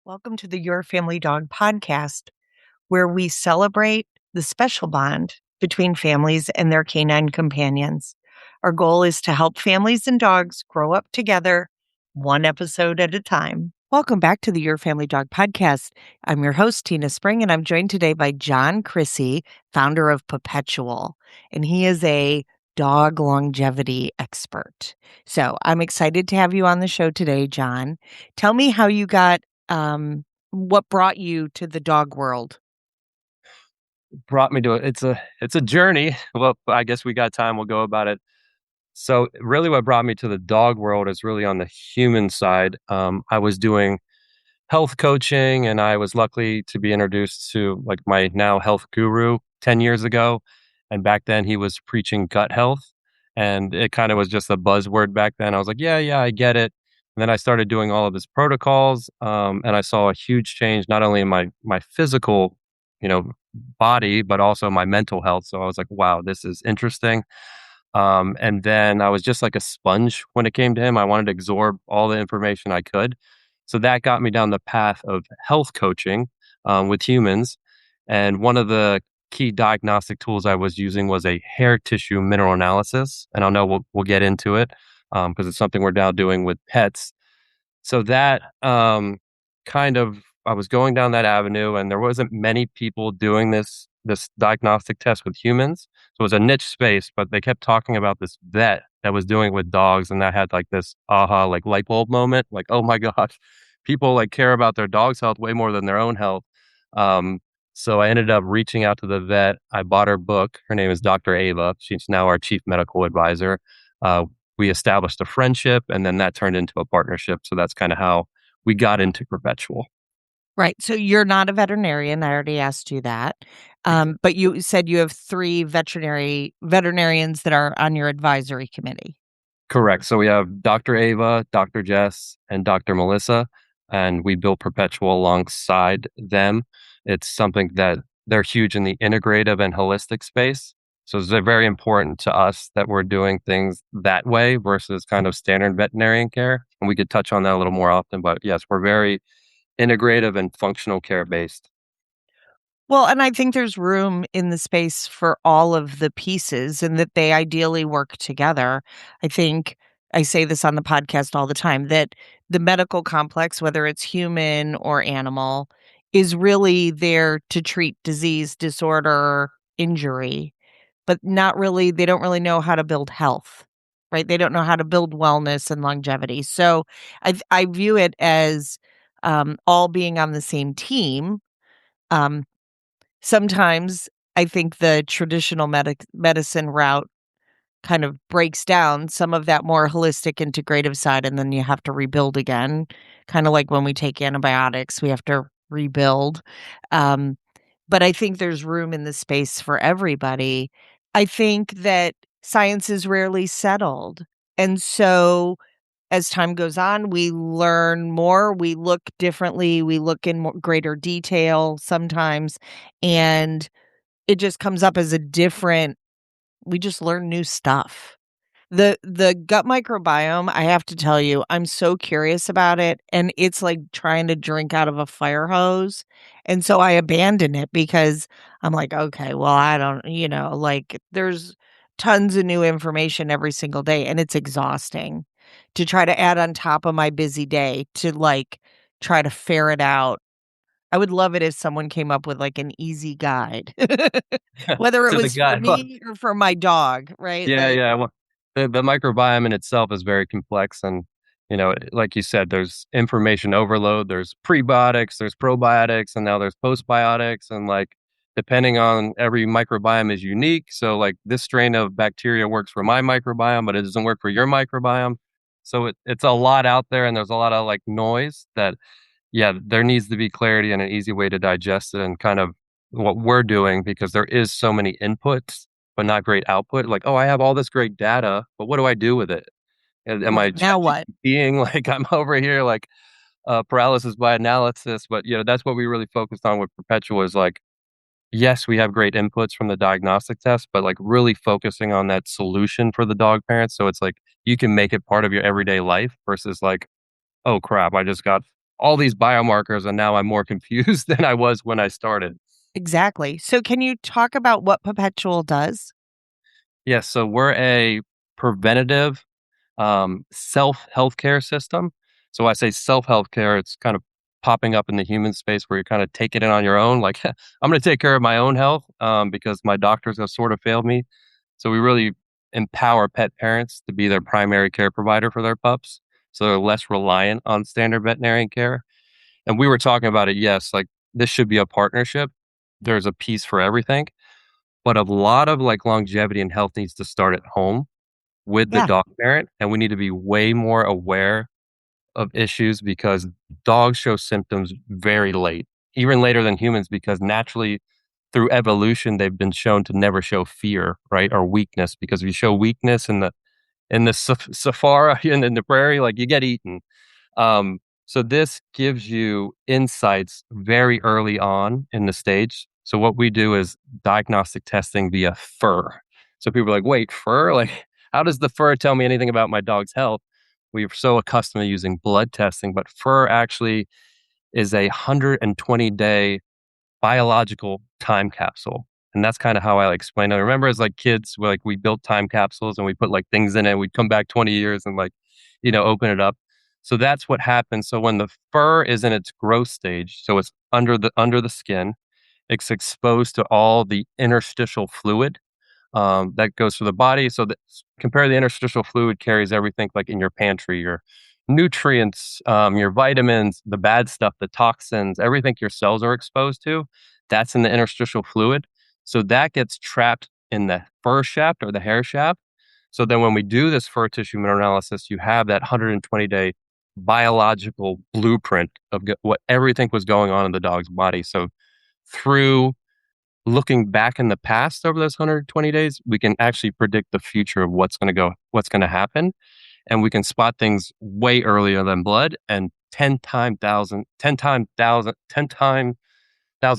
Welcome to the Your Family Dog podcast, where we celebrate the special bond between families and their canine companions. Our goal is to help families and dogs grow up together, one episode at a time. Welcome back to the Your Family Dog podcast. I'm your host, Tina Spring, and I'm joined today by John Crissy, founder of Perpetual, and he is a dog longevity expert. So I'm excited to have you on the show today, John. Tell me how you got what brought you to the dog world? Brought me to it. It's a journey. Well, I guess we got time. We'll go about it. So really what brought me to the dog world is really on the human side. I was doing health coaching and I was lucky to be introduced to like my now health guru 10 years ago. And back then he was preaching gut health and it kind of was just a buzzword back then. I was like, yeah, I get it. And then I started doing all of his protocols. And I saw a huge change, not only in my physical, body, but also my mental health. So I was like, wow, this is interesting. And then I was just like a sponge when it came to him. I wanted to absorb all the information I could. So that got me down the path of health coaching with humans. And one of the key diagnostic tools I was using was a hair tissue mineral analysis. And I know we'll get into it because it's something we're now doing with pets. So that kind of I was going down that avenue, and there wasn't many people doing this diagnostic test with humans. So it was a niche space, but they kept talking about this vet that was doing it with dogs, and that had like this aha, like light bulb moment, like, oh my gosh, people like care about their dog's health way more than their own health. So I ended up reaching out to the vet. I bought her book. Her name is Dr. Ava. She's now our chief medical advisor. We established a friendship, and then that turned into a partnership. So that's kind of how we got into Perpetual. Right. So you're not a veterinarian. I already asked you that. But you said you have three veterinarians that are on your advisory committee. Correct. So we have Dr. Ava, Dr. Jess, and Dr. Melissa, and we built Perpetual alongside them. It's something that they're huge in the integrative and holistic space. So it's very important to us that we're doing things that way versus kind of standard veterinarian care. And we could touch on that a little more often. But yes, we're very integrative and functional care based. Well, and I think there's room in the space for all of the pieces and that they ideally work together. I think I say this on the podcast all the time that the medical complex, whether it's human or animal, is really there to treat disease, disorder, injury, but not really, they don't really know how to build health, right? They don't know how to build wellness and longevity. So I view it as all being on the same team. Um, Sometimes I think the traditional medicine route kind of breaks down some of that more holistic integrative side, and then you have to rebuild again. Kind of like when we take antibiotics, we have to rebuild. Um, but I think there's room in the space for everybody. I think that science is rarely settled. And so as time goes on, we learn more, we look differently, we look in more, greater detail sometimes, and it just comes up as a different, we just learn new stuff. The gut microbiome, I have to tell you, I'm so curious about it, and it's like trying to drink out of a fire hose. And so I abandoned it because I'm like, okay, well, I don't, like there's tons of new information every single day, and it's exhausting to try to add on top of my busy day to like try to ferret out. I would love it if someone came up with like an easy guide, whether it To the was for guy. Well, me or for my dog, right? yeah, Like, yeah. Well, the microbiome in itself is very complex. And, like you said, there's information overload. There's prebiotics, there's probiotics, and now there's postbiotics. And like, depending on every microbiome is unique. So like this strain of bacteria works for my microbiome, but it doesn't work for your microbiome. So it's a lot out there and there's a lot of like noise that, yeah, there needs to be clarity and an easy way to digest it and kind of what we're doing because there is so many inputs, but not great output. Like, oh, I have all this great data, but what do I do with it? Am I right now what? being like I'm over here like paralysis by analysis? But that's what we really focused on with Perpetual is like, yes, we have great inputs from the diagnostic test, but like really focusing on that solution for the dog parents. So it's like you can make it part of your everyday life versus like, oh crap, I just got all these biomarkers, and now I'm more confused than I was when I started. Exactly. So can you talk about what Perpetual does? Yes, so we're a preventative self healthcare system. So I say self healthcare, it's kind of popping up in the human space where you're kind of taking it on your own. Like, I'm going to take care of my own health because my doctors have sort of failed me. So we really empower pet parents to be their primary care provider for their pups. So they're less reliant on standard veterinarian care. And we were talking about it. Yes, like this should be a partnership. There's a piece for everything, but a lot of like longevity and health needs to start at home with the Yeah. dog parent, and we need to be way more aware of issues because dogs show symptoms very late, even later than humans, because naturally through evolution they've been shown to never show fear, right, or weakness. Because if you show weakness in the safari in the prairie, like you get eaten. So this gives you insights very early on in the stage. So what we do is diagnostic testing via fur. So people are like, wait, fur? Like, how does the fur tell me anything about my dog's health? We're so accustomed to using blood testing, but fur actually is a 120-day biological time capsule. And that's kind of how I like explain it. I remember as like kids, we built time capsules and we put like things in it. We'd come back 20 years and like, open it up. So that's what happens. So when the fur is in its growth stage, so it's under the skin, it's exposed to all the interstitial fluid that goes through the body. So that compare the interstitial fluid carries everything like in your pantry, your nutrients, your vitamins, the bad stuff, the toxins, everything your cells are exposed to. That's in the interstitial fluid. So that gets trapped in the fur shaft or the hair shaft. So then when we do this fur tissue mineral analysis, you have that 120-day biological blueprint of what everything was going on in the dog's body. So through looking back in the past over those 120 days, we can actually predict the future of what's going to happen. And we can spot things way earlier than blood and 10 thousand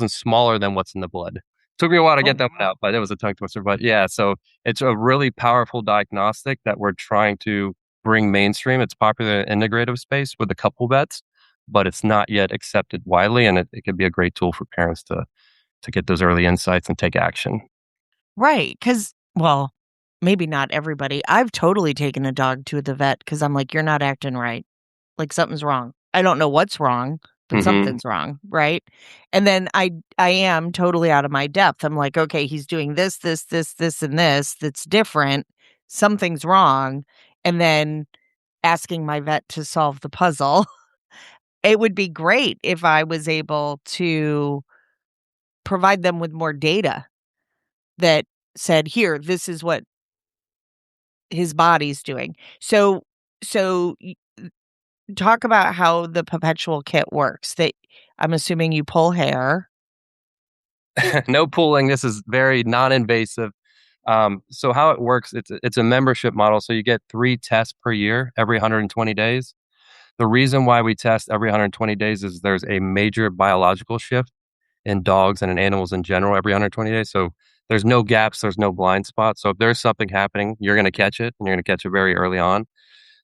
smaller than what's in the blood. Took me a while to Oh, get that one wow. out, but it was a tongue twister. But yeah, so it's a really powerful diagnostic that we're trying to bring mainstream. It's popular in integrative space with a couple vets, but it's not yet accepted widely. And it could be a great tool for parents to get those early insights and take action. Right. Because, well, maybe not everybody. I've totally taken a dog to the vet because I'm like, you're not acting right. Like something's wrong. I don't know what's wrong, but Hmm. something's wrong, right? And then I am totally out of my depth. I'm like, okay, he's doing this, this, this, this, and this that's different. Something's wrong. And then asking my vet to solve the puzzle. It would be great if I was able to provide them with more data that said, here, this is what his body's doing. So talk about how the perpetual kit works. That I'm assuming you pull hair. No pooling. This is very non-invasive. So how it works, it's a membership model. So you get 3 tests per year, every 120 days. The reason why we test every 120 days is there's a major biological shift in dogs and in animals in general every 120 days. So there's no gaps, there's no blind spots. So if there's something happening, you're going to catch it and you're going to catch it very early on.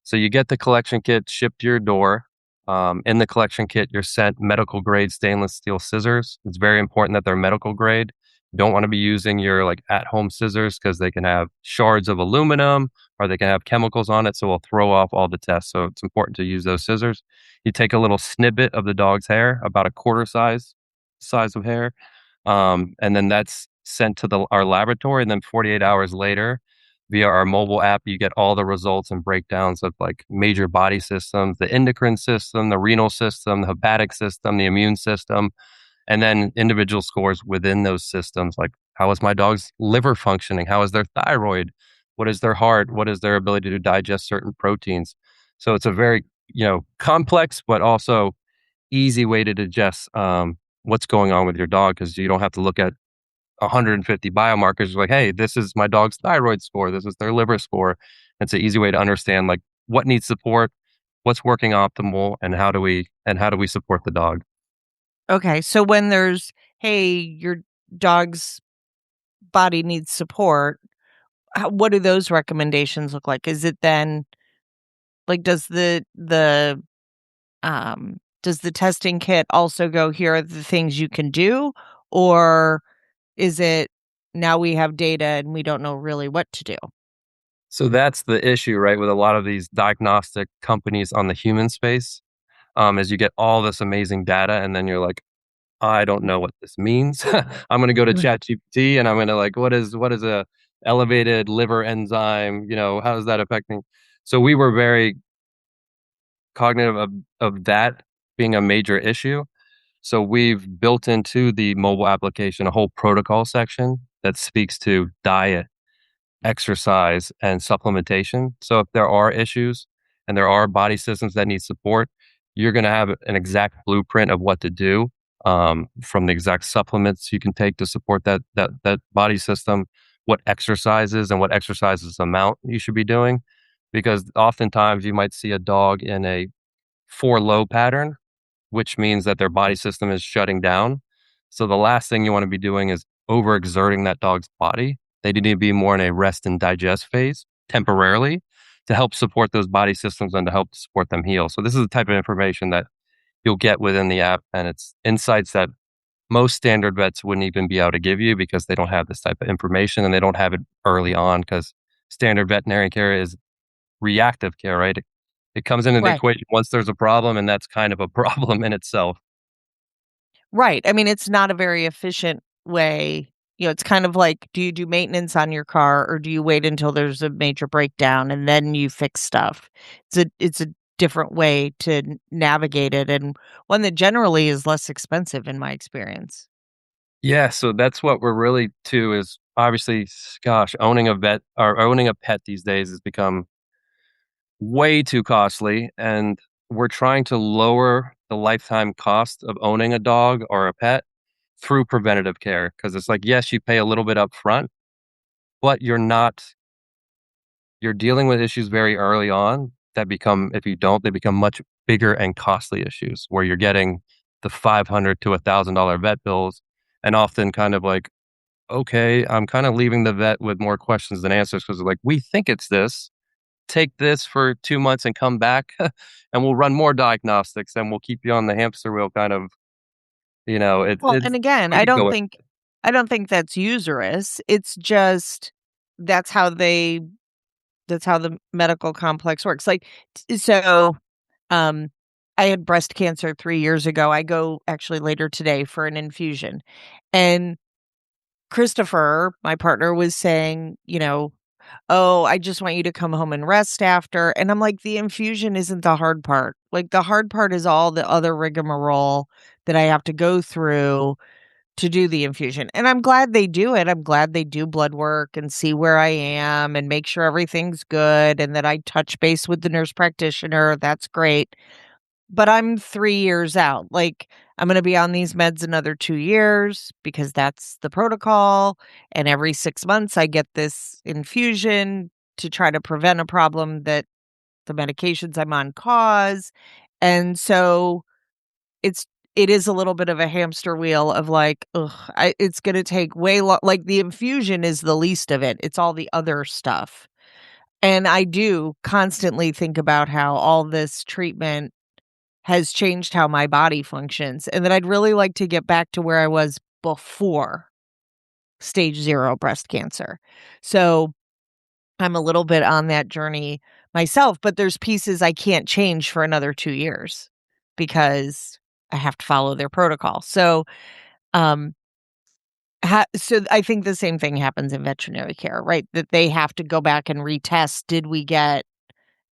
So you get the collection kit shipped to your door. In the collection kit, you're sent medical grade stainless steel scissors. It's very important that they're medical grade. You don't want to be using your like at home scissors because they can have shards of aluminum or they can have chemicals on it. So we'll throw off all the tests. So it's important to use those scissors. You take a little snippet of the dog's hair, about a quarter size of hair, and then that's sent to our laboratory. And then 48 hours later, via our mobile app, you get all the results and breakdowns of like major body systems, the endocrine system, the renal system, the hepatic system, the immune system, and then individual scores within those systems. Like, how is my dog's liver functioning? How is their thyroid? What is their heart? What is their ability to digest certain proteins? So it's a very, complex, but also easy way to digest what's going on with your dog because you don't have to look at 150 biomarkers. Like, hey, this is my dog's thyroid score. This is their liver score. It's an easy way to understand like what needs support, what's working optimal, and how do we support the dog. Okay, so when there's, hey, your dog's body needs support, what do those recommendations look like? Is it then like does the Does the testing kit also go, here are the things you can do? Or is it now we have data and we don't know really what to do? So that's the issue, right, with a lot of these diagnostic companies on the human space, is you get all this amazing data, and then you're like, I don't know what this means. I'm gonna go to Right. ChatGPT and I'm gonna like, what is a elevated liver enzyme? How is that affecting? So we were very cognitive of that being a major issue. So we've built into the mobile application a whole protocol section that speaks to diet, exercise, and supplementation. So if there are issues and there are body systems that need support, you're going to have an exact blueprint of what to do, from the exact supplements you can take to support that body system, what exercises and what exercises amount you should be doing. Because oftentimes you might see a dog in a 4 low pattern, which means that their body system is shutting down. So the last thing you want to be doing is overexerting that dog's body. They need to be more in a rest and digest phase temporarily to help support those body systems and to help support them heal. So this is the type of information that you'll get within the app, and it's insights that most standard vets wouldn't even be able to give you because they don't have this type of information and they don't have it early on, because standard veterinary care is reactive care, right? It comes into the Right. equation once there's a problem, and that's kind of a problem in itself. Right. I mean, it's not a very efficient way. It's kind of like, do you do maintenance on your car or do you wait until there's a major breakdown and then you fix stuff? It's a different way to navigate it, and one that generally is less expensive in my experience. Yeah, so that's what we're really to is obviously, gosh, owning a vet or owning a pet these days has become way too costly. And we're trying to lower the lifetime cost of owning a dog or a pet through preventative care. Cause it's like, yes, you pay a little bit up front, but you're dealing with issues very early on that become, if you don't, they become much bigger and costly issues where you're getting the $500 to $1,000 vet bills, and often kind of like, okay, I'm kind of leaving the vet with more questions than answers because like, we think it's this. Take this for 2 months and come back, and we'll run more diagnostics and we'll keep you on the hamster wheel. Kind of, Well, and it's again, we could go. I don't think that's usurious. It's just that's how they that's how the medical complex works. Like, um, I had breast cancer 3 years ago. I go actually later today for an infusion. And Christopher, my partner, was saying, "Oh, I just want you to come home and rest after." And I'm like, "The infusion isn't the hard part. Like, the hard part is all the other rigmarole that I have to go through to do the infusion." And I'm glad they do it. I'm glad they do blood work and see where I am and make sure everything's good and that I touch base with the nurse practitioner. That's great. But I'm 3 years out. Like, I'm gonna be on these meds another 2 years because that's the protocol, and every 6 months, I get this infusion to try to prevent a problem that the medications I'm on cause, and so it's it is a little bit of a hamster wheel of like, ugh, it's gonna take way like, the infusion is the least of it, it's all the other stuff, and I do constantly think about how all this treatment has changed how my body functions, and that I'd really like to get back to where I was before stage 0 breast cancer. So, I'm a little bit on that journey myself, but there's pieces I can't change for another 2 years because I have to follow their protocol. Um, so I think the same thing happens in veterinary care, right? That they have to go back and retest, did we get,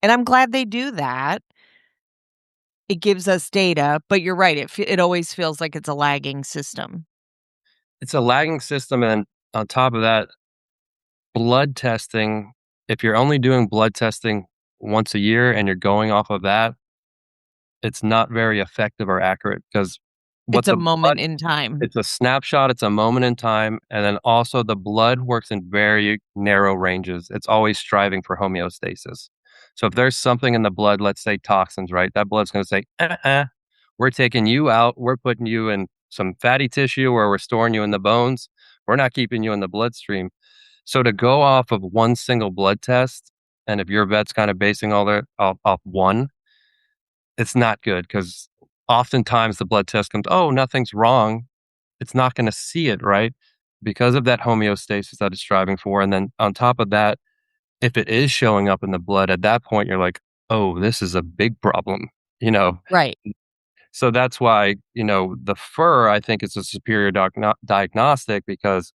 and I'm glad they do that. It gives us data, but you're right, it always feels like it's a lagging system. It's a lagging system, and on top of that, blood testing. If you're only doing blood testing once a year and you're going off of that, it's not very effective or accurate because what It's a the blood moment in time. it's a snapshot, it's a moment in time, and then also the blood works in very narrow ranges. It's always striving for homeostasis. So if there's something in the blood, let's say toxins, right? That blood's going to say, we're taking you out. We're putting you in some fatty tissue or we're storing you in the bones. We're not keeping you in the bloodstream. So to go off of one single blood test, and if your vet's kind of basing all their off one, it's not good because oftentimes the blood test comes, oh, nothing's wrong. It's not going to see it, right? Because of that homeostasis that it's striving for. And then on top of that, if it is showing up in the blood, at that point, you're like, oh, this is a big problem, you know? Right. So that's why, the fur, I think, is a superior diagnostic because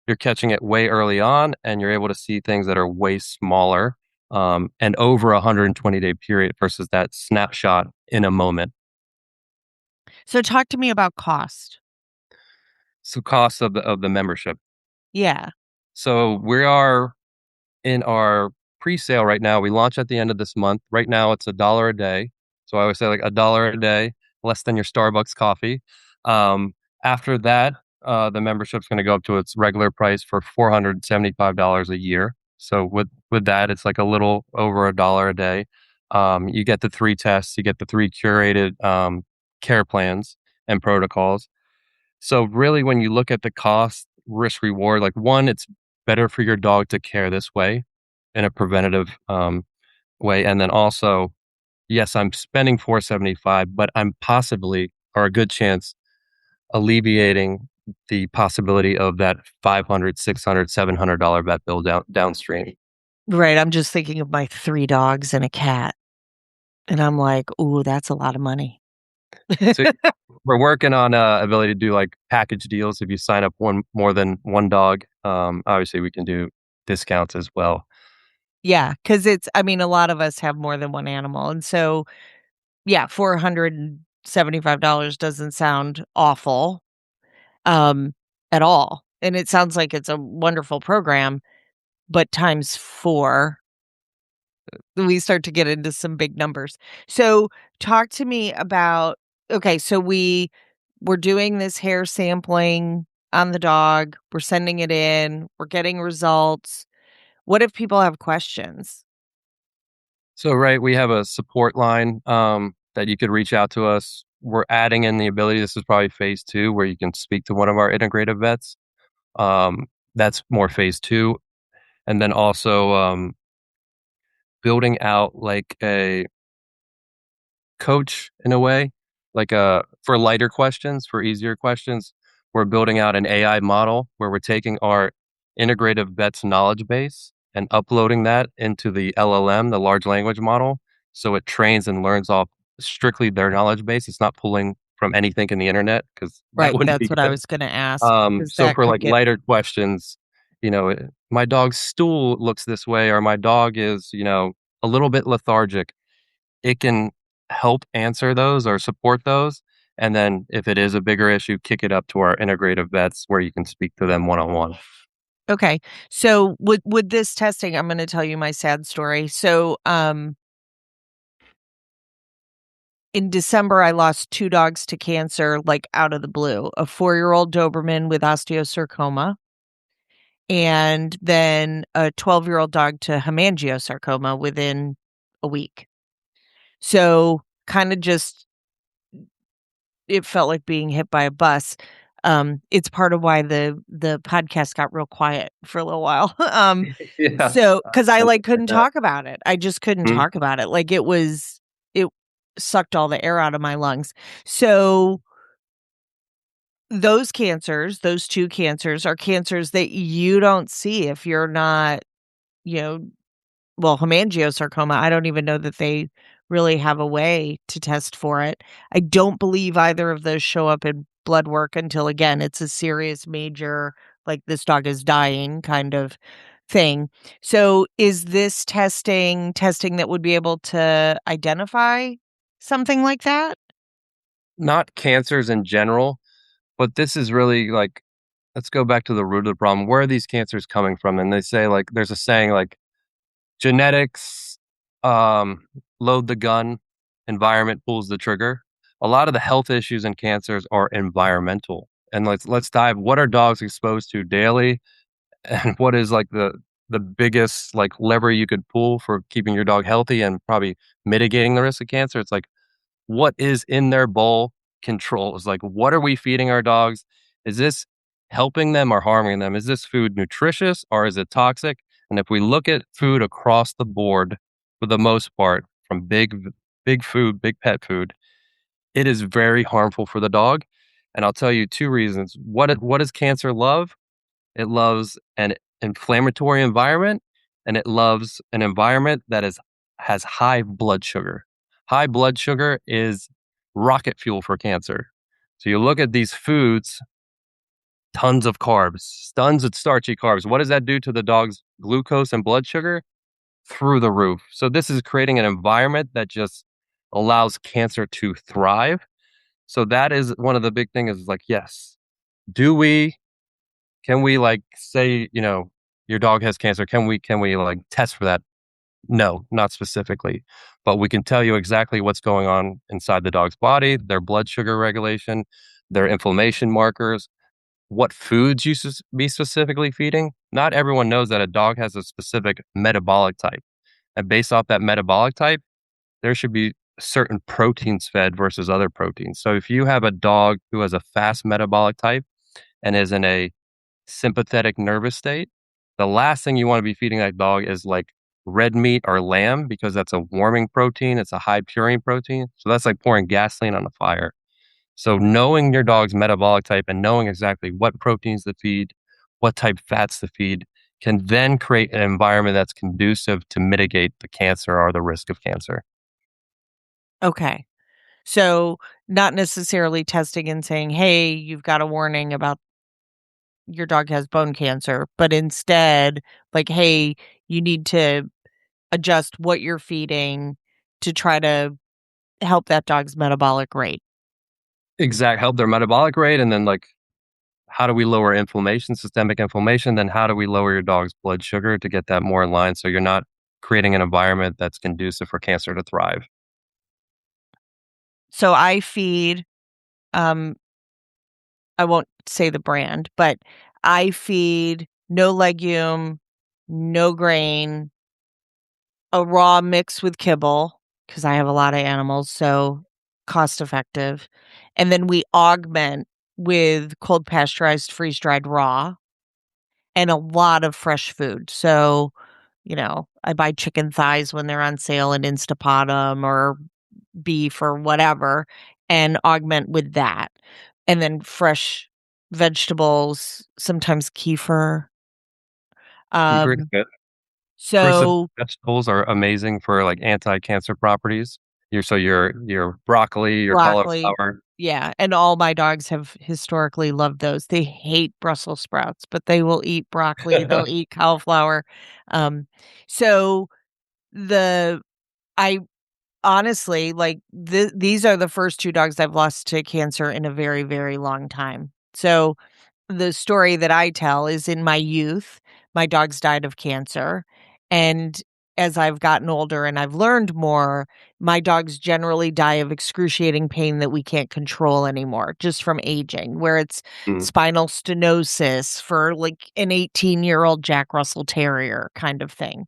you're catching it way early on and you're able to see things that are way smaller and over a 120-day period versus that snapshot in a moment. So talk to me about cost. So cost of the membership. Yeah. So we are in our pre-sale right now. We launch at the end of this month. Right now it's $1 a day. So I always say like $1 a day, less than your Starbucks coffee. Um, After that, the membership's going to go up to its regular price for $475 a year. So with that, it's like a little over $1 a day. You get the 3 tests, you get the 3 curated care plans and protocols. So really, when you look at the cost risk reward, like one, it's better for your dog to care this way in a preventative way, and then also, yes, I'm spending 475, but I'm possibly, or a good chance, alleviating the possibility of that 500, 600, $700 vet bill downstream. Right. I'm just thinking of my 3 dogs and a cat. And I'm like, ooh, that's a lot of money. So we're working on ability to do like package deals. If you sign up one more than one dog, obviously we can do discounts as well. Yeah, because I mean, a lot of us have more than one animal. And so, yeah, $475 doesn't sound awful um, at all. And it sounds like it's a wonderful program, but times 4, we start to get into some big numbers. So talk to me about, okay, so we're doing this hair sampling on the dog. We're sending it in. We're getting results. What if people have questions? So, right, we have a support line that you could reach out to us. We're adding in the ability, this is probably phase 2, where you can speak to one of our integrative vets. That's more phase 2. And then also building out like a coach in a way, like for lighter questions, for easier questions. We're building out an AI model where we're taking our integrative vets knowledge base and uploading that into the LLM, the large language model. So it trains and learns off strictly their knowledge base. It's not pulling from anything in the internet because that Right, wouldn't that's be what I good. was gonna ask, because So that for could like get lighter questions, my dog's stool looks this way, or my dog is, a little bit lethargic. It can help answer those or support those. And then if it is a bigger issue, kick it up to our integrative vets where you can speak to them one on one. okay. So with this testing, I'm gonna tell you my sad story. So, in December, I lost 2 dogs to cancer, like, out of the blue, a 4-year-old Doberman with osteosarcoma, and then a 12-year-old dog to hemangiosarcoma within a week. So, kinda just it felt like being hit by a bus. It's part of why the podcast got real quiet for a little while. Yeah. So, I 'cause I, like, understand couldn't that. talk about it. I just couldn't Mhm. talk about it. Like, it sucked all the air out of my lungs. So, those 2 cancers are cancers that you don't see if you're not, you know well, hemangiosarcoma, I don't even know that they really have a way to test for it. I don't believe either of those show up in blood work until, again, it's a serious major, like, this dog is dying kind of thing. So, is this testing that would be able to identify something like that? Not cancers in general, but this is really like, let's go back to the root of the problem. Where are these cancers coming from? And they say, like, there's a saying like, genetics, load the gun, environment pulls the trigger. A lot of the health issues and cancers are environmental. And let's dive. What are dogs exposed to daily, and what is like the biggest like lever you could pull for keeping your dog healthy and probably mitigating the risk of cancer? It's like what is in their bowl controls. Like, what are we feeding our dogs? Is this helping them or harming them? Is this food nutritious or is it toxic? And if we look at food across the board, for the most part, from big food, big pet food, It is very harmful for the dog, and I'll tell you 2 reasons. What does cancer love? It loves an inflammatory environment, and it loves an environment that is has high blood sugar. High blood sugar is rocket fuel for cancer. So you look at these foods, tons of carbs, tons of starchy carbs. What does that do to the dog's glucose and blood sugar? Through the roof. So this is creating an environment that just allows cancer to thrive. So that is one of the big things is like, yes, do we can we like say, your dog has cancer? Can we like test for that? No, not specifically. But we can tell you exactly what's going on inside the dog's body, their blood sugar regulation, their inflammation markers, what foods you should be specifically feeding. Not everyone knows that a dog has a specific metabolic type. And based off that metabolic type, there should be certain proteins fed versus other proteins. So if you have a dog who has a fast metabolic type and is in a sympathetic nervous state, the last thing you want to be feeding that dog is like red meat or lamb because that's a warming protein. It's a high purine protein. So that's like pouring gasoline on a fire. So knowing your dog's metabolic type and knowing exactly what proteins to feed, what type fats to feed, can then create an environment that's conducive to mitigate the cancer or the risk of cancer. Okay. So, not necessarily testing and saying, "Hey, you've got a warning about your dog has bone cancer," but instead, like, "Hey, you need to adjust what you're feeding to try to help that dog's metabolic rate." Exact help their metabolic rate, and then like how do we lower inflammation, systemic inflammation? Then how do we lower your dog's blood sugar to get that more in line so you're not creating an environment that's conducive for cancer to thrive? So I feed, um, I won't say the brand, but I feed no legume, no grain, a raw mix with kibble because I have a lot of animals, so cost effective. And then we augment with cold pasteurized, freeze dried raw and a lot of fresh food. So, I buy chicken thighs when they're on sale and Instapot 'em or beef or whatever and augment with that. And then fresh vegetables, sometimes kefir. Kefir is Um, good. Cruciferous so vegetables are amazing for like anti-cancer properties. Your broccoli, your broccoli, cauliflower. yeah, and all my dogs have historically loved those. They hate Brussels sprouts, but they will eat broccoli, they'll eat cauliflower. Um, so the I honestly, like, these are the first 2 dogs I've lost to cancer in a very, very long time. So the story that I tell is in my youth, my dogs died of cancer. And as I've gotten older and I've learned more, my dogs generally die of excruciating pain that we can't control anymore just from aging, where it's Mm. spinal stenosis for like an 18-year-old Jack Russell Terrier kind of thing.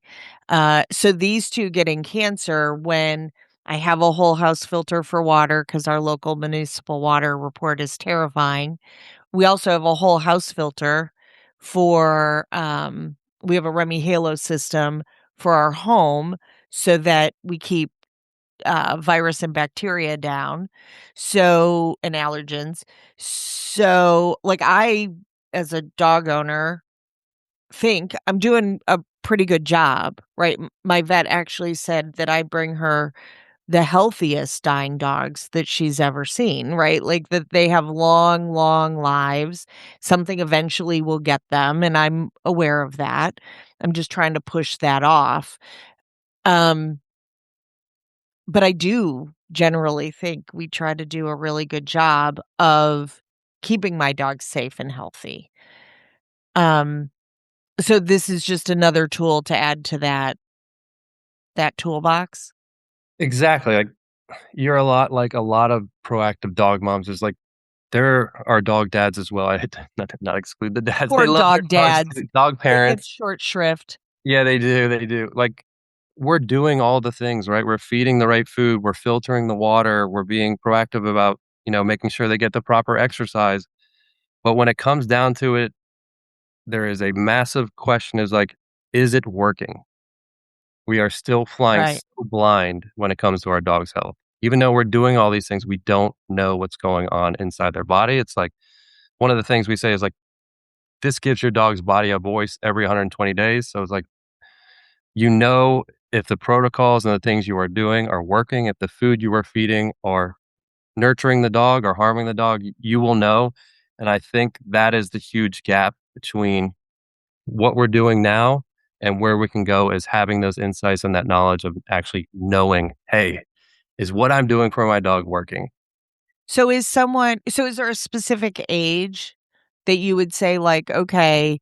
So these 2 getting cancer when I have a whole house filter for water because our local municipal water report is terrifying. We also have a whole house filter for, we have a Remy Halo system for our home so that we keep, virus and bacteria down, so and allergens. So, like, I, as a dog owner, think I'm doing a pretty good job, right? My vet actually said that I bring her the healthiest dying dogs that she's ever seen, right? Like, that they have long, long lives. Something eventually will get them, and I'm aware of that. I'm just trying to push that off. Um, but I do generally think we try to do a really good job of keeping my dogs safe and healthy. Um, so this is just another tool to add to that toolbox. Exactly. Like you're a lot like a lot of proactive dog moms. Is like there are dog dads as well. I not exclude the dads. They Poor love their dog dogs. dads. Dog They get parents. short shrift. Yeah, they do. They do. Like we're doing all the things, right? We're feeding the right food. We're filtering the water. We're being proactive about, making sure they get the proper exercise. But when it comes down to it, there is a massive question is like, is it working? We are still flying Right. so blind when it comes to our dog's health. even though we're doing all these things, we don't know what's going on inside their body. It's like one of the things we say is like, this gives your dog's body a voice every 120 days. So it's like, you know, if the protocols and the things you are doing are working, if the food you are feeding are nurturing the dog or harming the dog, you will know. And I think that is the huge gap between what we're doing now and where we can go, is having those insights and that knowledge of actually knowing, hey, is what I'm doing for my dog working? So is there a specific age that you would say, like, okay,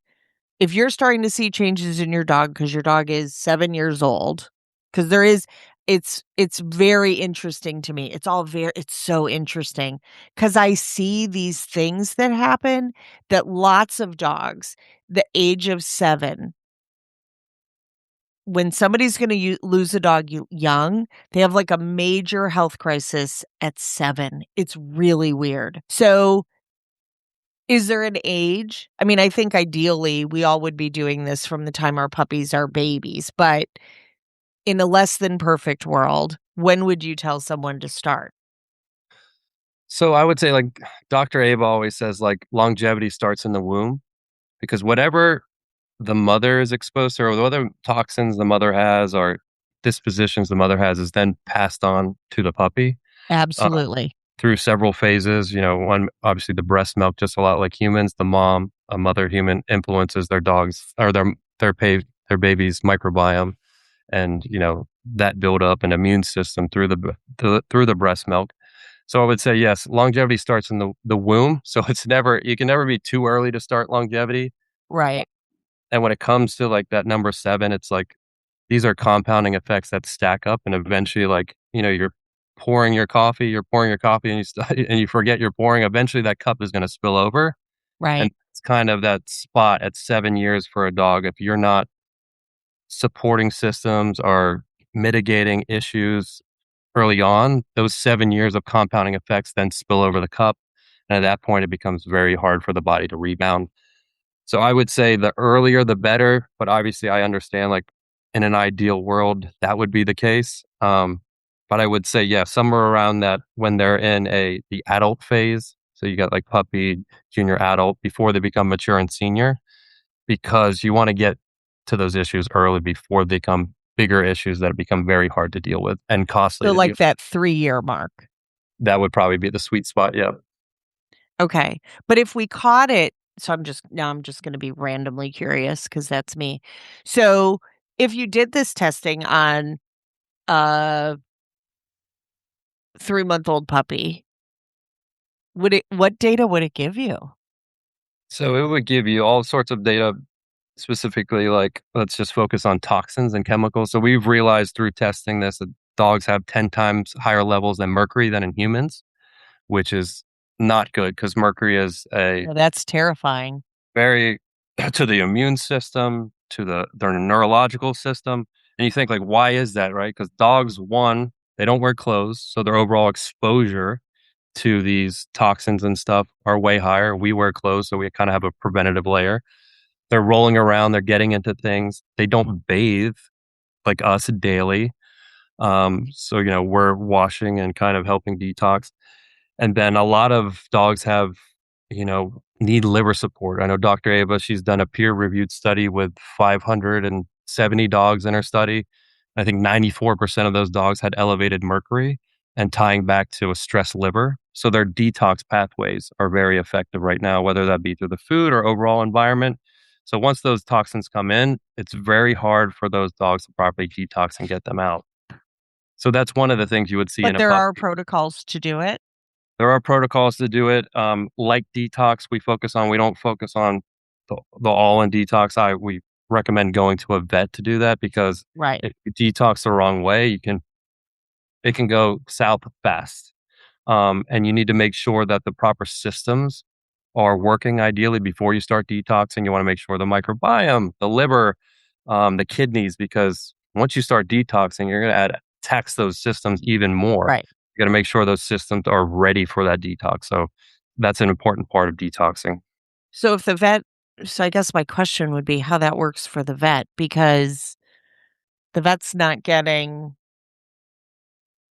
if you're starting to see changes in your dog because your dog is 7 years old, because there is it's very interesting to me. It's so interesting because I see these things that happen that lots of dogs, the age of 7, when somebody's gonna lose a dog young, they have, like, a major health crisis at 7. It's really weird. So, is there an age? I mean, I think ideally, we all would be doing this from the time our puppies are babies, but in a less than perfect world, when would you tell someone to start? So I would say, like, Dr. Abe always says, like, longevity starts in the womb, because whatever the mother is exposed to, or whatever toxins the mother has or dispositions the mother has, is then passed on to the puppy. Uh, Absolutely. through several phases. One, obviously the breast milk, just a lot like humans, the mom, a mother human, influences their dogs or their baby's microbiome, and that build up an immune system through through the breast milk. So I would say yes, longevity starts in the womb. So you can never be too early to start longevity. Right, And when it comes to like that number 7, it's like these are compounding effects that stack up, and eventually, like, you're pouring your coffee, and and you forget you're pouring. Eventually, that cup is going to spill over, and right. it's kind of that spot at 7 years for a dog. If you're not supporting systems or mitigating issues early on, those 7 years of compounding effects then spill over the cup, and at that point, it becomes very hard for the body to rebound. So I would say the earlier the better, but obviously I understand, like, in an ideal world that would be the case. But I would say, yeah, somewhere around that, when they're in the adult phase. So you got like puppy, junior adult, before they become mature and senior, because you want to get to those issues early before they become bigger issues that become very hard to deal with and costly So, to deal. like, that 3-year mark. That would probably be the sweet spot. Yeah. Okay, but if we caught it, so I'm just gonna be randomly curious because that's me. So, if you did this testing on a 3-month-old puppy, what data would it give you? So it would give you all sorts of data. Specifically, like, let's just focus on toxins and chemicals. So we've realized through testing this that dogs have 10 times higher levels than mercury than in humans, which is not good, because mercury is a Oh, that's terrifying. very to the immune system, to their neurological system. And you think, like, why is that, right? Because dogs, one, they don't wear clothes, so their overall exposure to these toxins and stuff are way higher. We wear clothes, so we kind of have a preventative layer. They're rolling around, they're getting into things. They don't bathe like us daily. So, we're washing and kind of helping detox. And then a lot of dogs need liver support. I know Dr. Ava, she's done a peer reviewed study with 570 dogs in her study. I think 94% of those dogs had elevated mercury, and tying back to a stressed liver. So their detox pathways are very effective right now, whether that be through the food or overall environment. So once those toxins come in, it's very hard for those dogs to properly detox and get them out. So that's one of the things you would see in But a there are puppy. protocols to do it? There are protocols to do it. Like detox, we don't focus on the all in detox. We recommend going to a vet to do that, because Right. if you detox the wrong way, it can go south fast. And you need to make sure that the proper systems are working ideally before you start detoxing. You want to make sure the microbiome, the liver, the kidneys, because once you start detoxing, you're going to tax those systems even more. Right. You got to make sure those systems are ready for that detox. So that's an important part of detoxing. So if the vet so I guess my question would be how that works for the vet, because the vet's not getting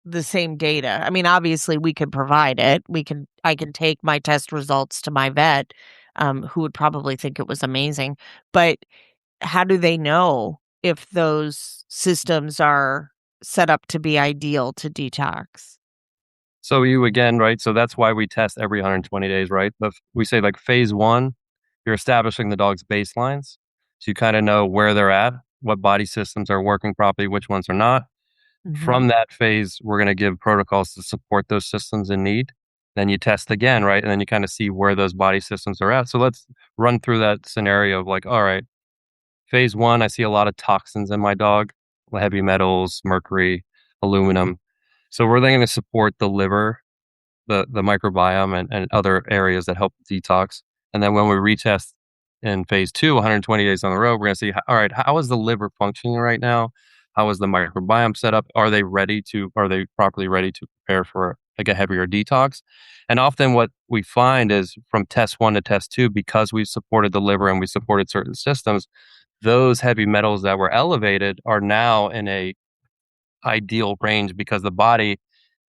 the same data. I mean, obviously we could provide it. I can take my test results to my vet, who would probably think it was amazing. But how do they know if those systems are set up to be ideal to detox? So you again, right? So that's why we test every 120 days, right? We say like phase one, you're establishing the dog's baselines. So you kind of know where they're at, what body systems are working properly, which ones are not. Mhm. From that phase, we're going to give protocols to support those systems in need. Then you test again, right? And then you kind of see where those body systems are at. So let's run through that scenario of like, all right, phase one, I see a lot of toxins in my dog, heavy metals, mercury, aluminum. So we're then going to support the liver, the microbiome and other areas that help detox. And then when we retest in phase two, 120 days on the road, we're going to see, all right, how is the liver functioning right now? How is the microbiome set up? Are they properly ready to prepare for like a heavier detox? And often what we find is from test one to test two, because we've supported the liver and we supported certain systems, those heavy metals that were elevated are now in a ideal range because the body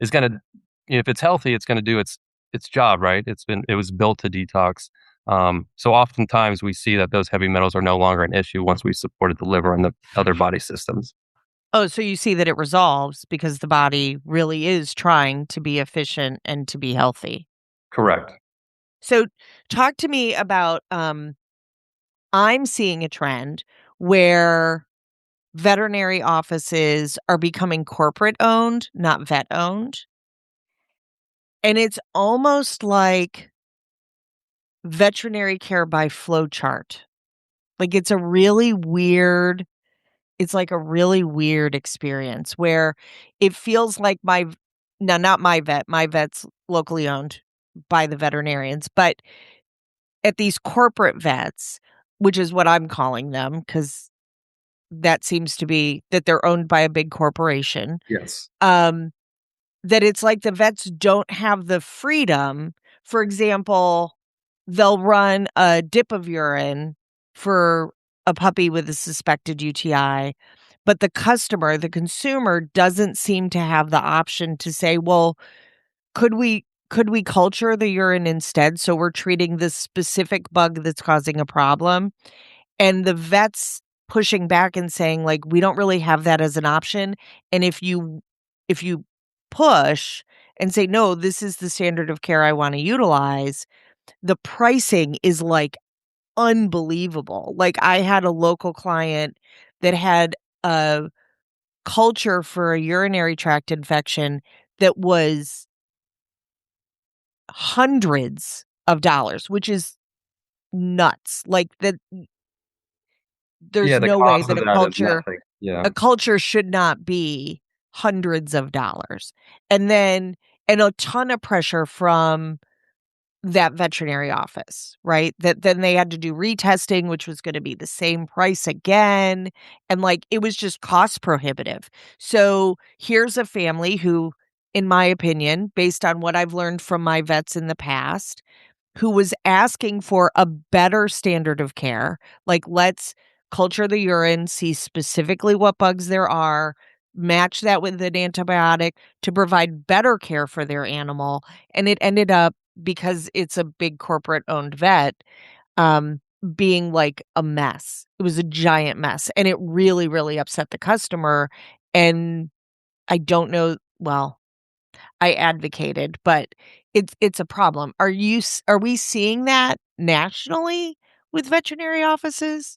is going to, if it's healthy, it's going to do its job, right? It was built to detox. So oftentimes we see that those heavy metals are no longer an issue once we supported the liver and the other body systems. Oh, so you see that it resolves because the body really is trying to be efficient and to be healthy. Correct. So talk to me about I'm seeing a trend where veterinary offices are becoming corporate owned, not vet owned. And it's almost like veterinary care by flow chart. Like it's like a really weird experience where it feels like now not my vet's locally owned by the veterinarians, but at these corporate vets, which is what I'm calling them, because that seems to be that they're owned by a big corporation. Yes. Um, that it's like the vets don't have the freedom. For example, they'll run a dip of urine for a puppy with a suspected UTI, but the consumer doesn't seem to have the option to say, "Well, could we culture the urine instead so we're treating this specific bug that's causing a problem?" And the vet's pushing back and saying, like, "We don't really have that as an option, and if you push and say, 'No, this is the standard of care I wanna utilize,' the pricing is, like, unbelievable." Like, I had a local client that had a culture for a urinary tract infection that was hundreds of dollars, which is nuts. Like, that Yeah, there's the no way cost that of that is nothing. Yeah. a culture should not be hundreds of dollars. And then and a ton of pressure from that veterinary office, right? That then they had to do retesting, which was gonna be the same price again, and, like, it was just cost prohibitive. So, here's a family who, in my opinion, based on what I've learned from my vets in the past, who was asking for a better standard of care. Like, let's culture the urine, see specifically what bugs there are, match that with an antibiotic to provide better care for their animal. And it ended up, because it's a big corporate owned vet, um, being like a mess. It was a giant mess. And it really, really upset the customer. And I don't know, well, I advocated, but it's a problem. Are we seeing that nationally with veterinary offices?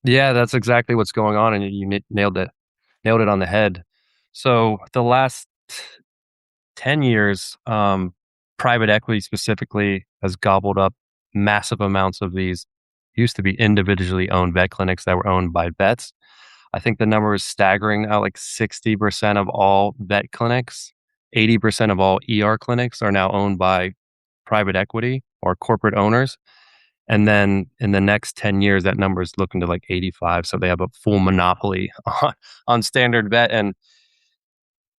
Yeah, that's exactly what's going on. And nailed it on the head. So the last 10 years, private equity specifically has gobbled up massive amounts of these used to be individually owned vet clinics that were owned by vets. I think the number is staggering now, like 60% of all vet clinics, 80% of all ER clinics are now owned by private equity or corporate owners. And then in the next 10 years, that number is looking to like 85. So they have a full monopoly on standard vet. And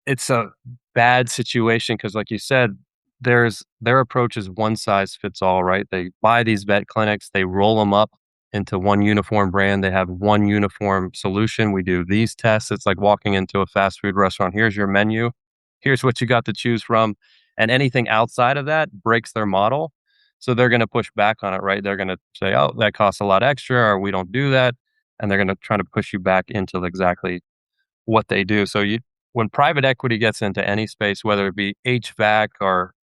it's a bad situation because, like you said, their approach is one size fits all, right? They buy these vet clinics, they roll them up into one uniform brand. They have one uniform solution. We do these tests. It's like walking into a fast food restaurant. Here's your menu. here's what you got to choose from. And anything outside of that breaks their model. So they're going to push back on it, right? They're going to say, oh, that costs a lot extra, or we don't do that. And they're going to try to push you back into exactly what they do. So when private equity gets into any space, whether it be HVAC or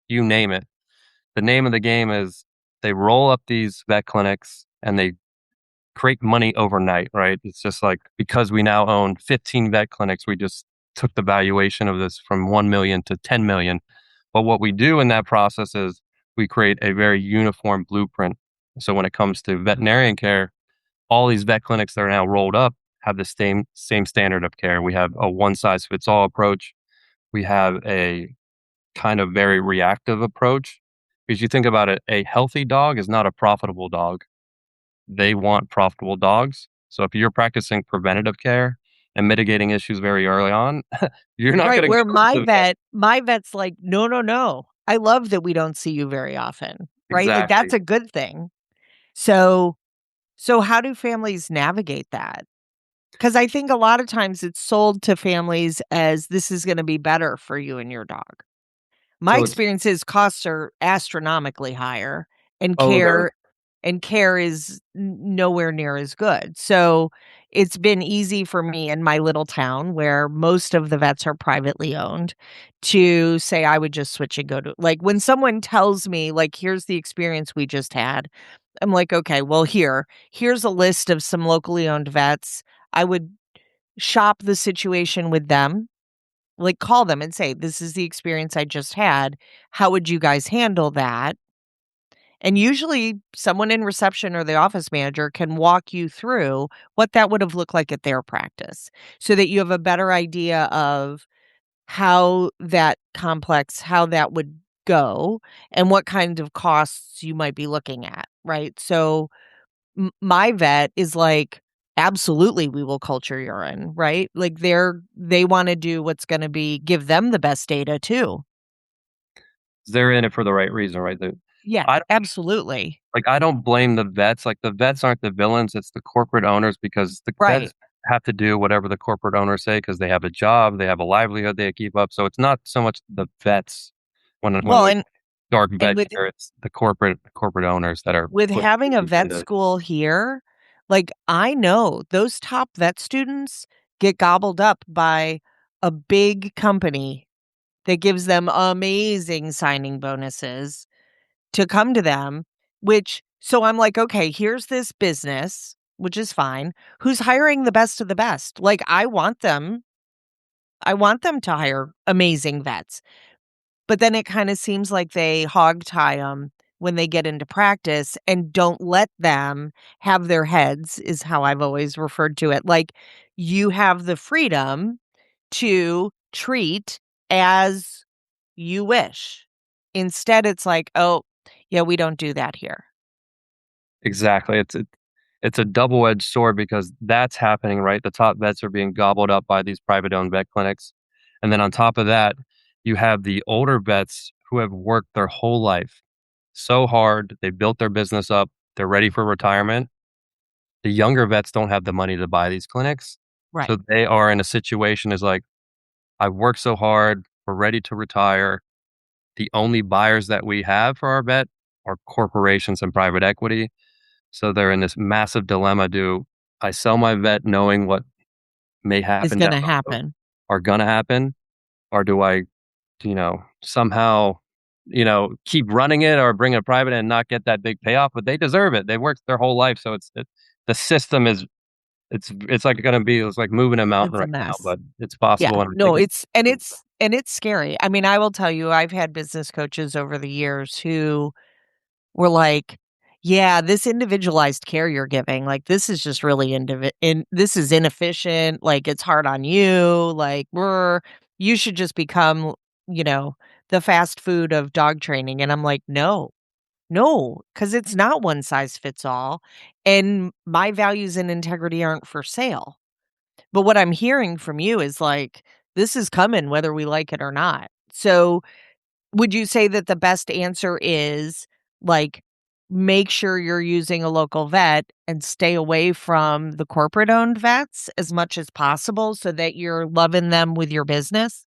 you name it, the name of the game is they roll up these vet clinics and they create money overnight, right? It's just like because we now own 15 vet clinics, we just took the valuation of this from 1 million to 10 million. But what we do in that process is we create a very uniform blueprint. So when it comes to veterinarian care, all these vet clinics that are now rolled up have the same standard of care. We have a one size fits all approach. We have a kind of very reactive approach. Because you think about it, a healthy dog is not a profitable dog. They want profitable dogs. So if you're practicing preventative care and mitigating issues very early on, you're not Right, going to where go to the vet. my vet's like, "No, no, no. I love that we don't see you very often." Right? Like, that's Exactly. a good thing. So so how do families navigate that? Because I think a lot of times it's sold to families as this is gonna be better for you and your dog. My So it's experience is costs are astronomically higher and oh, they're care is nowhere near as good. So it's been easy for me in my little town where most of the vets are privately owned to say I would just switch and go to like when someone tells me like here's the experience we just had, I'm like, okay, well here's a list of some locally owned vets. I would shop the situation with them, like, call them and say, "This is the experience I just had. How would you guys handle that?" And usually someone in reception or the office manager can walk you through what that would have looked like at their practice so that you have a better idea of how that would go and what kind of costs you might be looking at, right? So my vet is like, absolutely, we will culture urine, right? Like they want to do what's going to be give them the best data too. they're in it for the right reason, right? Yeah, I absolutely. I don't blame the vets. Like the vets aren't the villains. It's the corporate owners because the vets Right. have to do whatever the corporate owners say because they have a job, they have a livelihood they keep up. So it's not so much the vets when Well, we dark and vet care, it's the corporate owners that are with pushing having a these vet agendas. school here, like I know those top vet students get gobbled up by a big company that gives them amazing signing bonuses to come to them, which so I'm like, okay, here's this business, which is fine, who's hiring the best of the best. Like I want them to hire amazing vets. But then it kinda seems like they hog tie them when they get into practice and don't let them have their heads, is how I've always referred to it. Like, you have the freedom to treat as you wish. Instead, it's like, "Oh, yeah, we don't do that here." Exactly. It's a double-edged sword because that's happening, right? The top vets are being gobbled up by these private owned vet clinics. And then on top of that, you have the older vets who have worked their whole life so hard, they built their business up, they're ready for retirement. The younger vets don't have the money to buy these clinics. Right. So they are in a situation is like, I've worked so hard, we're ready to retire. The only buyers that we have for our vet are corporations and private equity. So they're in this massive dilemma. Do I sell my vet knowing what may Is happen down gonna the road happen. or gonna happen? Or do I, somehow, keep running it or bring it private and not get that big payoff? But they deserve it. They worked their whole life. So the system is, it's like going to be, it's like moving a mountain It's a right now, mess. but it's Yeah. possible. And I No, think it's, it's scary. I mean, I will tell you, I've had business coaches over the years who were like, "Yeah, this individualized care you're giving, like, this is just really this is inefficient, like, it's hard on you, like, you should just become, you know, the fast food of dog training." And I'm like, "No, no, because it's not one size fits all, and my values and integrity aren't for sale." But what I'm hearing from you is, like, this is coming whether we like it or not. So would you say that the best answer is, like, make sure you're using a local vet and stay away from the corporate-owned vets as much as possible so that you're loving them with your business?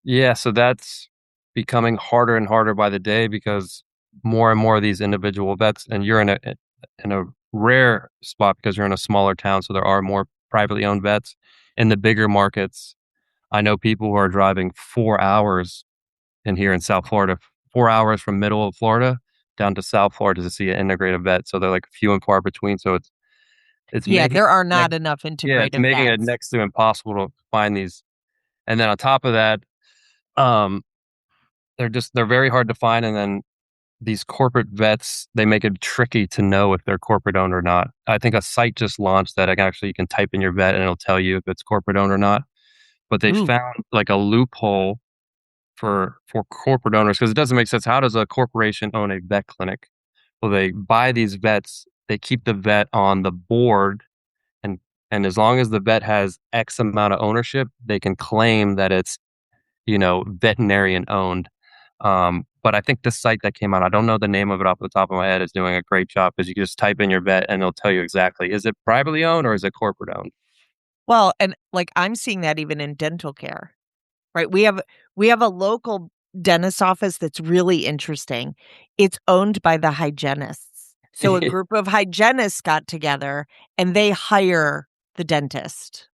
Yeah, so that's becoming harder and harder by the day because more and more of these individual vets, and you're in a rare spot because you're in a smaller town, so there are more privately owned vets. In the bigger markets, I know people who are driving 4 hours in here in South Florida, 4 hours from middle of Florida down to South Florida to see an integrative vet. So they're like few and far between. So it's Yeah, making there are next, not enough yeah, it's integrative making it vets. next to impossible to find these. And then on top of that, um, they're very hard to find. And then these corporate vets, they make it tricky to know if they're corporate owned or not. I think a site just launched that actually you can type in your vet and it'll tell you if it's corporate owned or not. But they Ooh. found like a loophole for corporate owners because it doesn't make sense. How does a corporation own a vet clinic? Well, they buy these vets, they keep the vet on the board, and as long as the vet has X amount of ownership, they can claim that it's, veterinarian owned. But I think the site that came out, I don't know the name of it off the top of my head, is doing a great job because you can just type in your vet and it'll tell you exactly, is it privately owned or is it corporate owned? Well, and, like, I'm seeing that even in dental care, right? We have a local dentist office that's really interesting. It's owned by the hygienists. So a group of hygienists got together and they hire the dentist.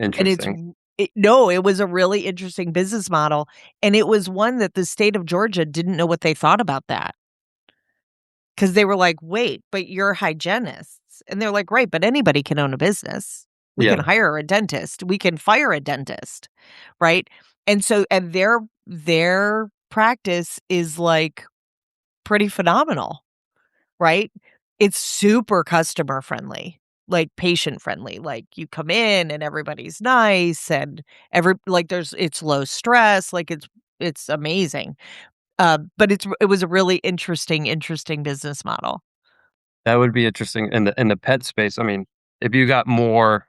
And Interesting. it was a really interesting business model, and it was one that the state of Georgia didn't know what they thought about that, because they were like, "Wait, but you're hygienists." And they're like, "Right, but anybody can own a business. We can Yeah, hire a dentist. We can fire a dentist." Right? And their practice is, like, pretty phenomenal. Right? It's super customer friendly, like, patient friendly, like, you come in and everybody's nice and it's low stress, like, it's amazing. But it was a really interesting business model. that would be interesting in the pet space. I mean, if you got more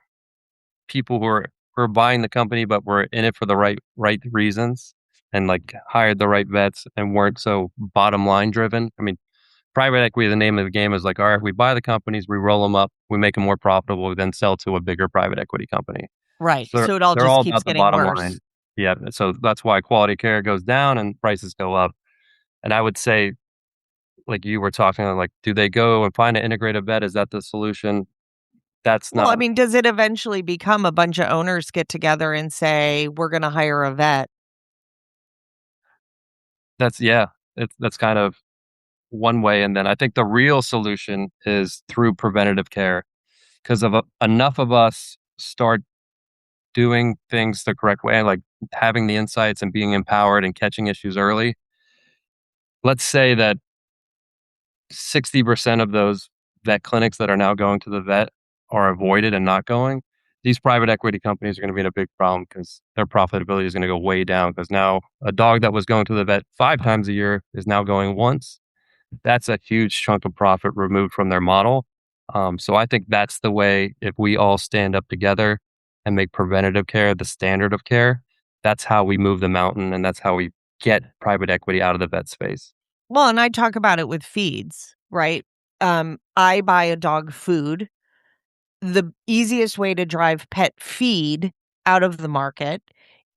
people who are buying the company, but were in it for the right reasons and like hired the right vets and weren't so bottom line driven. I mean, private equity, the name of the game is like, all right, we buy the companies, we roll them up, we make them more profitable, we then sell to a bigger private equity company. Right, So so it all they're just all keeps about the getting bottom worse. line. Yeah. So that's why quality care goes down and prices go up. And I would say, like you were talking, like, do they go and find an integrated vet? Is that the solution? That's Well, I not. mean, does it eventually become a bunch of owners get together and say, "We're gonna hire a vet"? That's yeah. That's kind of one way, and then I think the real solution is through preventative care, because enough of us start doing things the correct way, like having the insights and being empowered and catching issues early. Let's say that 60% of those vet clinics that are now going to the vet are avoided and not going. These private equity companies are going to be in a big problem because their profitability is going to go way down because now a dog that was going to the vet 5 times a year is now going once. That's a huge chunk of profit removed from their model. So I think that's the way, if we all stand up together and make preventative care the standard of care, that's how we move the mountain and that's how we get private equity out of the vet space. Well, and I talk about it with feeds, right? I buy a dog food. The easiest way to drive pet feed out of the market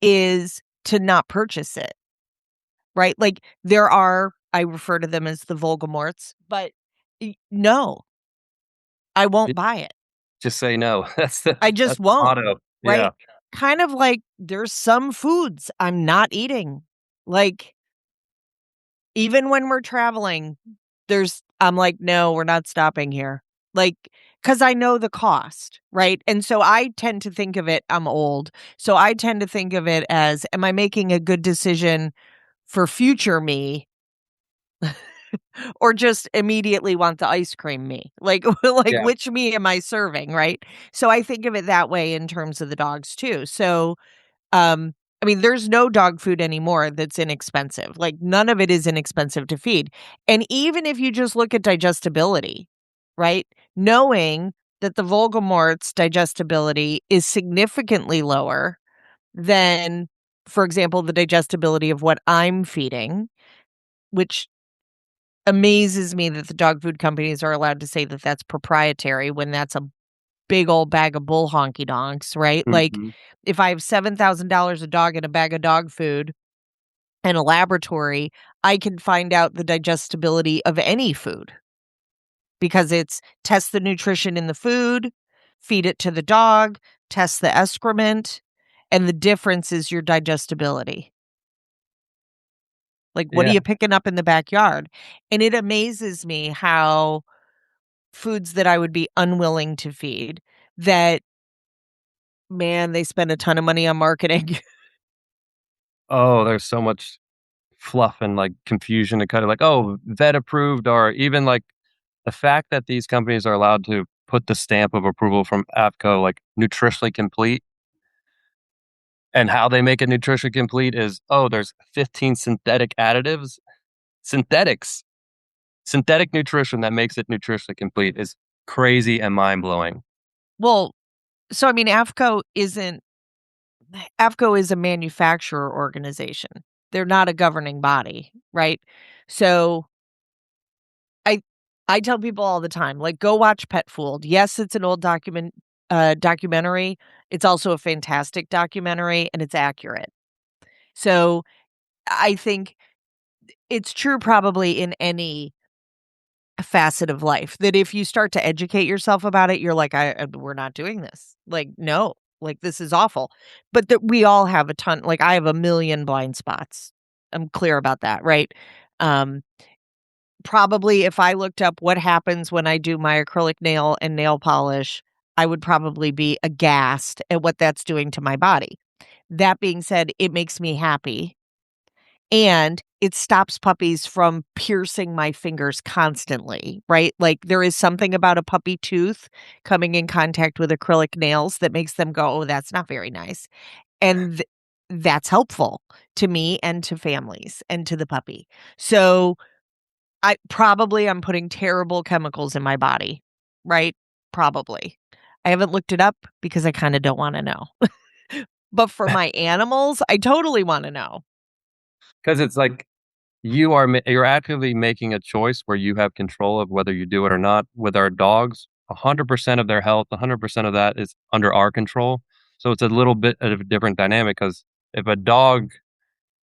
is to not purchase it, right? Like, I refer to them as the Voldemorts, but no, I won't It- buy it. Just say no. I just That's the won't, motto. Yeah. right? Kind of like there's some foods I'm not eating. Like, even when we're traveling, I'm like, "No, we're not stopping here." Like, because I know the cost, right? And so I tend to think of it I'm old, so I tend to think of it as, am I making a good decision for future me, or just immediately want the ice cream me? Like like, Yeah. which me am I serving, right? So I think of it that way in terms of the dogs too. So I mean, there's no dog food anymore that's inexpensive. Like, none of it is inexpensive to feed. And even if you just look at digestibility, right? Knowing that the Voldemort's digestibility is significantly lower than, for example, the digestibility of what I'm feeding, which amazes me that the dog food companies are allowed to say that that's proprietary when that's a big old bag of bull honky donks, right? Like, Mhm. if I have $7,000 a dog and a bag of dog food and a laboratory, I can find out the digestibility of any food because it's test the nutrition in the food, feed it to the dog, test the excrement, and the difference is your digestibility. Like, what are Yeah. you picking up in the backyard? And it amazes me how foods that I would be unwilling to feed that, man, they spend a ton of money on marketing. Oh, there's so much fluff and, like, confusion and kinda like, "Oh, vet approved," or even, like, the fact that these companies are allowed to put the stamp of approval from AAFCO, like, nutritionally complete, and how they make it nutritionally complete is, "Oh, there's 15 synthetic additives." Synthetics. Synthetic nutrition that makes it nutritionally complete is crazy and mind-blowing. Well, so I mean, AFCO is a manufacturer organization. They're not a governing body, right? So I I tell people all the time, like, go watch Pet Fooled. Yes, it's an old documentary. It's also a fantastic documentary and it's accurate. So I think it's true probably in any facet of life that if you start to educate yourself about it, you're like, we're not doing this. Like, no, like this is awful. But that we all have a ton, like I have a million blind spots. I'm clear about that, right? Um, Probably if I looked up what happens when I do my acrylic nail and nail polish, I would probably be aghast at what that's doing to my body. That being said, it makes me happy and it stops puppies from piercing my fingers constantly, right? Like, there is something about a puppy tooth coming in contact with acrylic nails that makes them go, "Oh, that's not very nice." And that's helpful to me and to families and to the puppy. So, I'm putting terrible chemicals in my body, right? Probably. I haven't looked it up because I kinda don't wanna know. But for my animals, I totally wanna know. 'Cause it's like you're actively making a choice where you have control of whether you do it or not. With our dogs, 100% of their health, 100% of that is under our control. So it's a little bit of a different dynamic. Because if a dog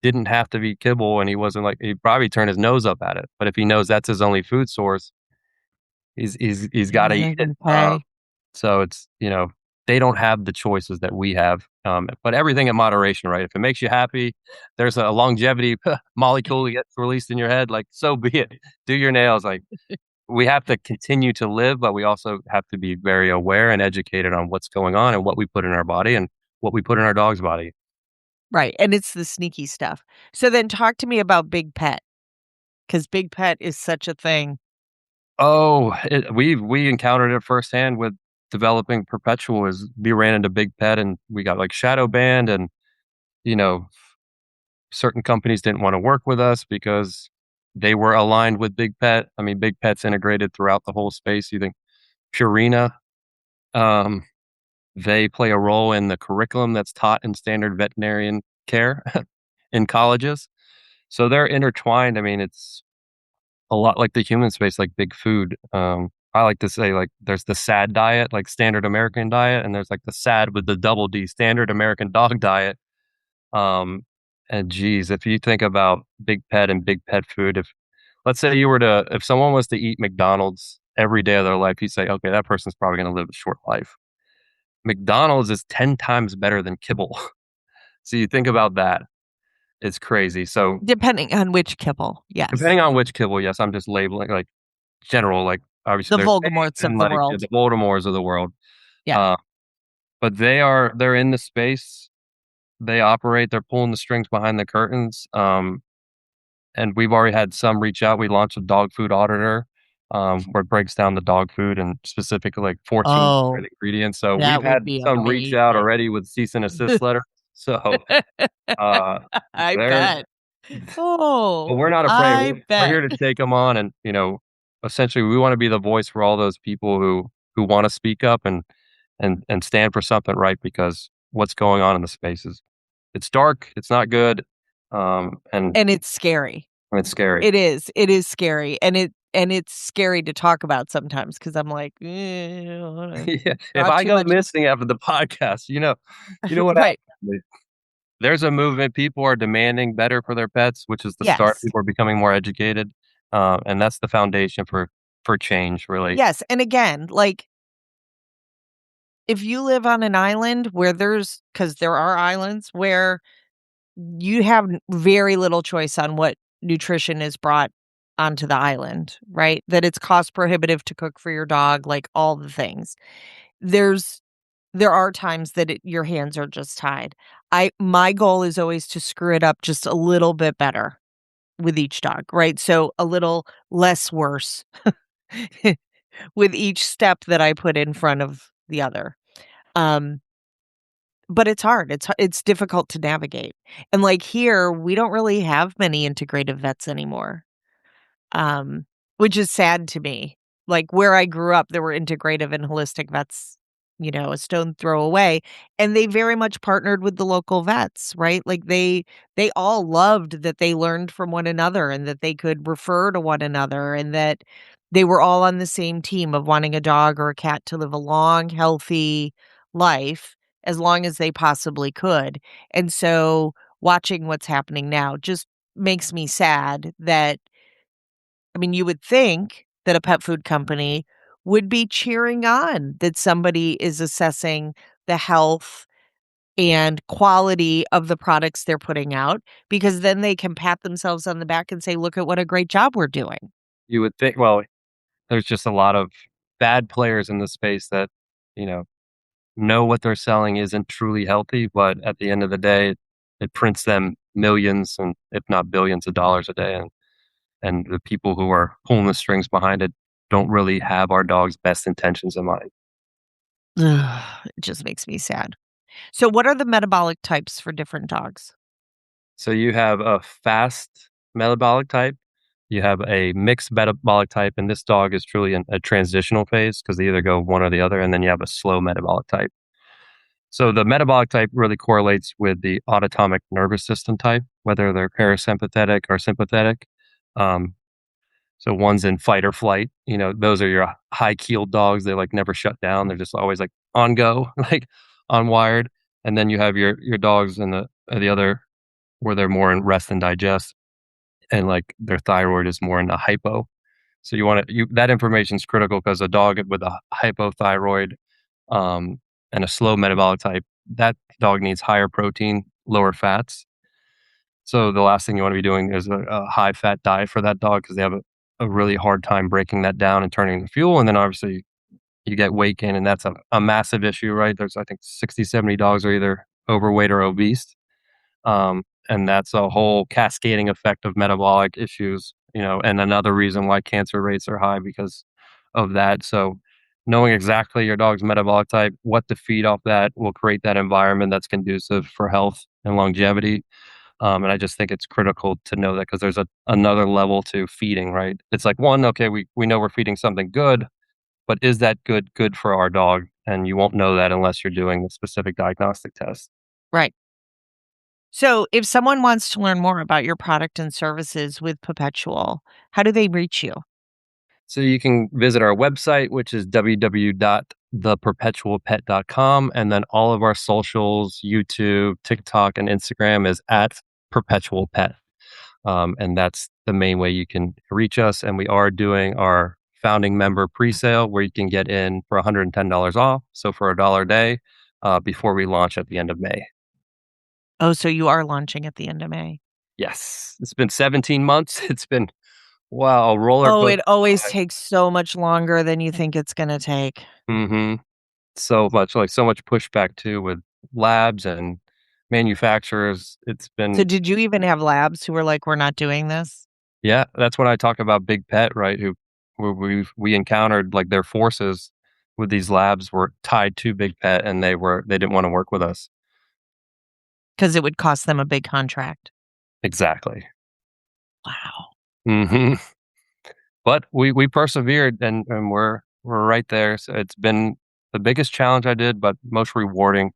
didn't have to be kibble and he wasn't like he'd probably turn his nose up at it, but if he knows that's his only food source, he's gotta eat it. Okay. So it's, they don't have the choices that we have, but everything in moderation, right? If it makes you happy, there's a longevity molecule that gets released in your head, like, so be it. Do your nails, like, we have to continue to live, but we also have to be very aware and educated on what's going on and what we put in our body and what we put in our dog's body. Right, and it's the sneaky stuff. So then talk to me about Big Pet, because Big Pet is such a thing. Oh, we encountered it firsthand with developing Perpetual. Is we ran into Big Pet and we got, like, shadow banned, and, you know, certain companies didn't wanna work with us because they were aligned with Big Pet. I mean, Big Pet's integrated throughout the whole space. You think Purina, um, they play a role in the curriculum that's taught in standard veterinarian care in colleges. So they're intertwined. I mean, it's a lot like the human space, like big food. I like to say, like, there's the SAD diet, like standard American diet, and there's, like, the SAD with the double D, standard American dog diet. Um, and geez, if you think about big pet and big pet food, let's say if someone was to eat McDonald's every day of their life, you'd say, okay, that person's probably going to live a short life. McDonald's is 10 times better than kibble. So you think about that. It's crazy. So Depending on which kibble, yes. depending on which kibble, yes, I'm just labeling like general, like obviously The there's steak Voldemorts of and the like world. the Baltimores of the world. Yeah. Uh, but they're in the space. They operate, they're pulling the strings behind the curtains. And we've already had some reach out. We launched a dog food auditor, where it breaks down the dog food and specifically like 14 Oh, different ingredients. So we've that would had be some reach out amazing. already with cease and assist letter. So, uh, I they're bet. but Oh, we're not afraid. I We're bet. here to take them on, and, essentially, we wanna be the voice for all those people who wanna speak up and stand for something right because what's going on in the space is it's dark, it's not good, and And it's scary. it's scary. It is scary, and and it's scary to talk about sometimes because 'cause I'm like, Yeah, if not I too go much." missing after the podcast, you know what Right. happens. There's a movement, people are demanding better for their pets, which is the start. Yes. People are becoming more educated, and that's the foundation for change, really. Yes, and again, like, if you live on an island where because there are islands where you have very little choice on what nutrition is brought onto the island, right? That it's cost prohibitive to cook for your dog, like, all the things. There's there are times that your hands are just tied. My goal is always to screw it up just a little bit better with each dog, right? So, a little less worse with each step that I put in front of the other. Um, but it's hard. It's difficult to navigate. And, like, here, we don't really have many integrative vets anymore. um, which is sad to me. Like, where I grew up, there were integrative and holistic vets, a stone throw away, and they very much partnered with the local vets, right? Like, they all loved that they learned from one another and that they could refer to one another and that they were all on the same team of wanting a dog or a cat to live a long, healthy life as long as they possibly could. And so watching what's happening now just makes me sad that I mean, you would think that a pet food company would be cheering on that somebody is assessing the health and quality of the products they're putting out because then they can pat themselves on the back and say, "Look at what a great job we're doing." You would think, well, there's just a lot of bad players in the space that, you know what they're selling isn't truly healthy, but at the end of the day, it prints them millions and if not billions of dollars a day, and the people who are pulling the strings behind it don't really have our dog's best intentions in mind. Ugh, it just makes me sad. So what are the metabolic types for different dogs? So you have a fast metabolic type, you have a mixed metabolic type, and this dog is truly in a transitional phase because they either go one or the other, and then you have a slow metabolic type. So the metabolic type really correlates with the autonomic nervous system type, whether they're parasympathetic or sympathetic. Um, so one's in fight or flight. Those are your high keeled dogs. They like never shut down. They're just always like on go, like on wired. And then you have your dogs in the other where they're more in rest and digest, and like their thyroid is more in the hypo. So that information is critical because a dog with a hypothyroid um, and a slow metabolic type, that dog needs higher protein, lower fats. So the last thing you want to be doing is a high fat diet for that dog because they have a really hard time breaking that down and turning into fuel. And then obviously you get weight gain, and that's a massive issue, right? There's, I think, 60, 70 dogs are either overweight or obese. And that's a whole cascading effect of metabolic issues, and another reason why cancer rates are high because of that. So knowing exactly your dog's metabolic type, what to feed off that will create that environment that's conducive for health and longevity. And I just think it's critical to know that because there's another level to feeding, right? It's like one, okay, we know we're feeding something good, but is that good for our dog? And you won't know that unless you're doing a specific diagnostic test. Right. So if someone wants to learn more about your product and services with Perpetual, how do they reach you? So you can visit our website, which is www.theperpetualpet.com. And then all of our socials, YouTube, TikTok, and Instagram is at Perpetual Pet. And that's the main way you can reach us. And we are doing our founding member pre-sale where you can get in for $110 off. So for $1 a day before we launch at the end of May. Oh, so you are launching at the end of May. Yes, it's been 17 months. It's been, wow, a roller Oh, coaster it always ride. takes so much longer than you think it's gonna take. Mhm. So much pushback too with labs and manufacturers. It's So been, did you even have labs who were like, "We're not doing this"? yeah, that's when I talk about big pet, right? Where we encountered like their forces with these labs were tied to big pet, and they didn't want to work with us. Because it would cost them a big contract. Exactly. Wow. Hmm. But we persevered, and we're right there. So it's been the biggest challenge I did, but most rewarding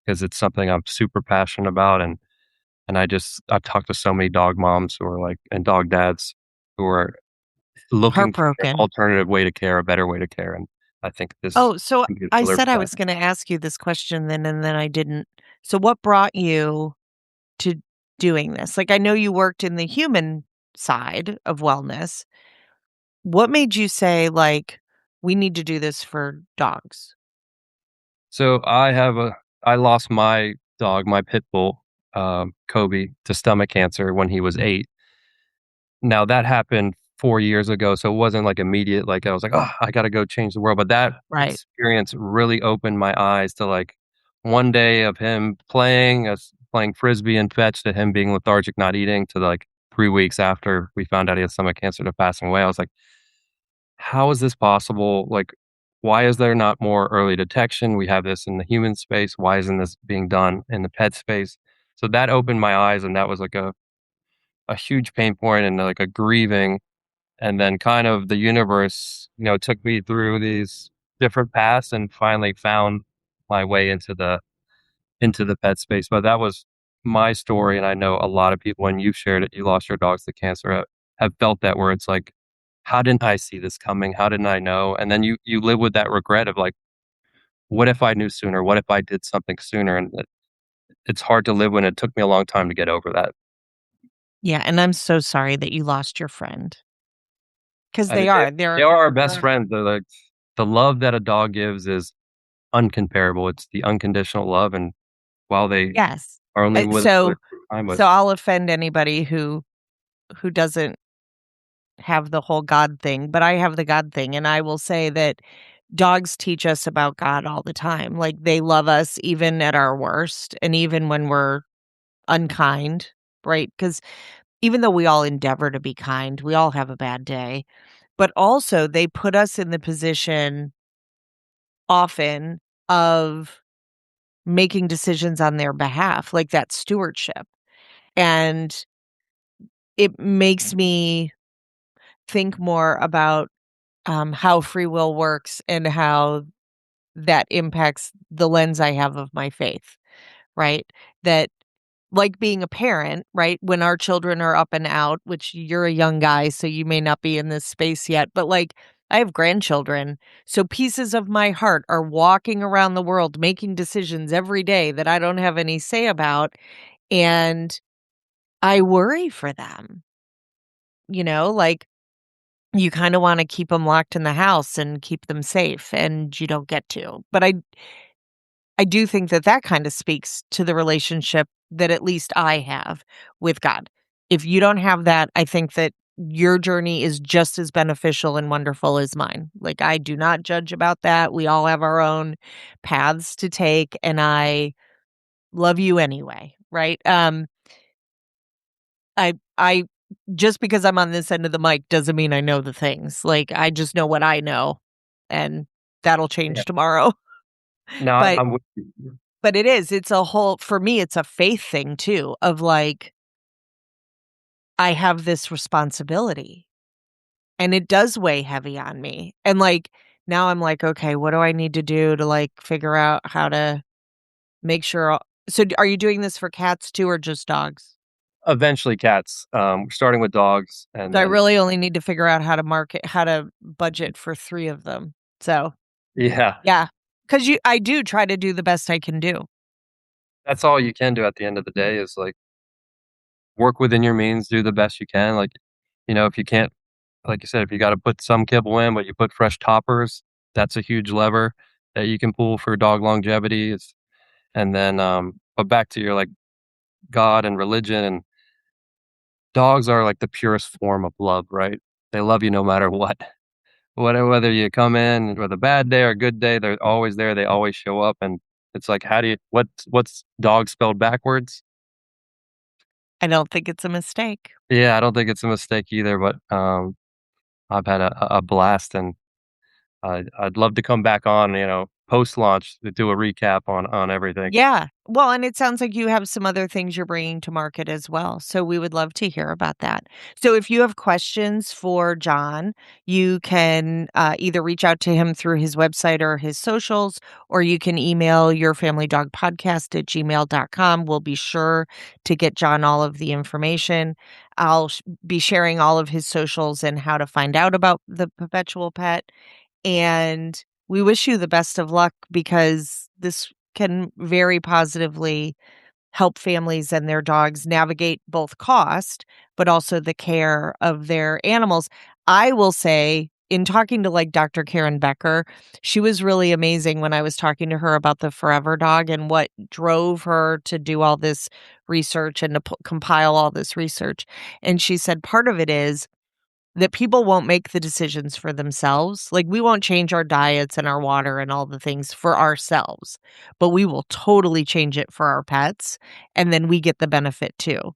because it's something I'm super passionate about. And I've talked to so many dog moms who are like, and dog dads who are looking for an Heartbroken. alternative way to care, a better way to care, and I think this Oh, so can I deliver said I that. was gonna ask you this question then, and then I didn't. So what brought you to doing this? Like, I know you worked in the human side of wellness. What made you say, like, "We need to do this for dogs"? So I lost my dog, my pit bull, Kobe, to stomach cancer when he was 8. Now that happened 4 years ago, so it wasn't, like, immediate, like, I was like, "Oh, I gotta go change the world," but that Right. experience really opened my eyes to, like, one day of him playing Frisbee and fetch to him being lethargic, not eating, to, like, 3 weeks after we found out he had stomach cancer to passing away. I was like, "How is this possible? Like, why is there not more early detection? We have this in the human space. Why isn't this being done in the pet space?" So that opened my eyes, and that was, like, a huge pain point and, like, a grieving, and then kind of the universe, took me through these different paths and finally found my way into the pet space. But that was my story, and I know a lot of people, when you shared it, you lost your dogs to cancer, have felt that, where it's like, "How didn't I see this coming? How didn't I know?" And then you live with that regret of, like, "What if I knew sooner? What if I did something sooner?" And it's hard to live when it took me a long time to get over that. Yeah, and I'm so sorry that you lost your friend, because I mean, they they are. they are our best They're friends. They're like the love that a dog gives is uncomparable. It's the unconditional love, and while they Yes. are only Uh, with us for a so short time, but so I'll offend anybody who doesn't have the whole God thing, but I have the God thing, and I will say that dogs teach us about God all the time. Like, they love us even at our worst and even when we're unkind, right? Because even though we all endeavor to be kind, we all have a bad day, but also they put us in the position often of making decisions on their behalf, like that stewardship, and it makes me think more about, how free will works and how that impacts the lens I have of my faith, right? That, like being a parent, right? When our children are up and out, which you're a young guy, so you may not be in this space yet, but like I have grandchildren. So pieces of my heart are walking around the world making decisions every day that I don't have any say about. And I worry for them, like you kind of want to keep them locked in the house and keep them safe, and you don't get to. But I do think that that kinda speaks to the relationship that at least I have with God. If you don't have that, I think that your journey is just as beneficial and wonderful as mine. Like, I do not judge about that. We all have our own paths to take, and I love you anyway, right? I just because I'm on this end of the mic doesn't mean I know the things. Like, I just know what I know, and that'll yeah. change tomorrow. No, But I'm with you. it's a whole for me, it's a faith thing too of, like, I have this responsibility, and it does weigh heavy on me, and, like, now I'm like, "Okay, what do I need to do to, like, figure out how to make sure all" are you doing this for cats too or just dogs? Eventually cats, starting with dogs, and So I then really only need to figure out how to budget for 3 of them. So, yeah, yeah, because I do try to do the best I can do. that's all you can do at the end of the day is, like, work within your means, do the best you can, like, if you can't, like you said, if you gotta put some kibble in, but you put fresh toppers, that's a huge lever that you can pull for dog longevity. And then, but back to your, like, God and religion, and dogs are, like, the purest form of love, right? They love you no matter what. Whether you come in with a bad day or a good day, they're always there, they always show up, and it's like, how do you what's dog spelled backwards? I don't think it's a mistake. Yeah, I don't think it's a mistake either, but, I've had a blast, and I'd love to come back on, post launch to do a recap on everything. Yeah. Well, and it sounds like you have some other things you're bringing to market as well. So we would love to hear about that. So if you have questions for John, you can either reach out to him through his website or his socials, or you can email yourfamilydogpodcast@gmail.com. We'll be sure to get John all of the information. Be sharing all of his socials and how to find out about the Perpetual Pet. And we wish you the best of luck because this can very positively help families and their dogs navigate both cost, but also the care of their animals. I will say, in talking to like Dr. Karen Becker, she was really amazing when I was talking to her about the Forever Dog and what drove her to do all this research and to compile all this research. And she said part of it is that people won't make the decisions for themselves. Like, we won't change our diets and our water and all the things for ourselves, but we will totally change it for our pets, and then we get the benefit too.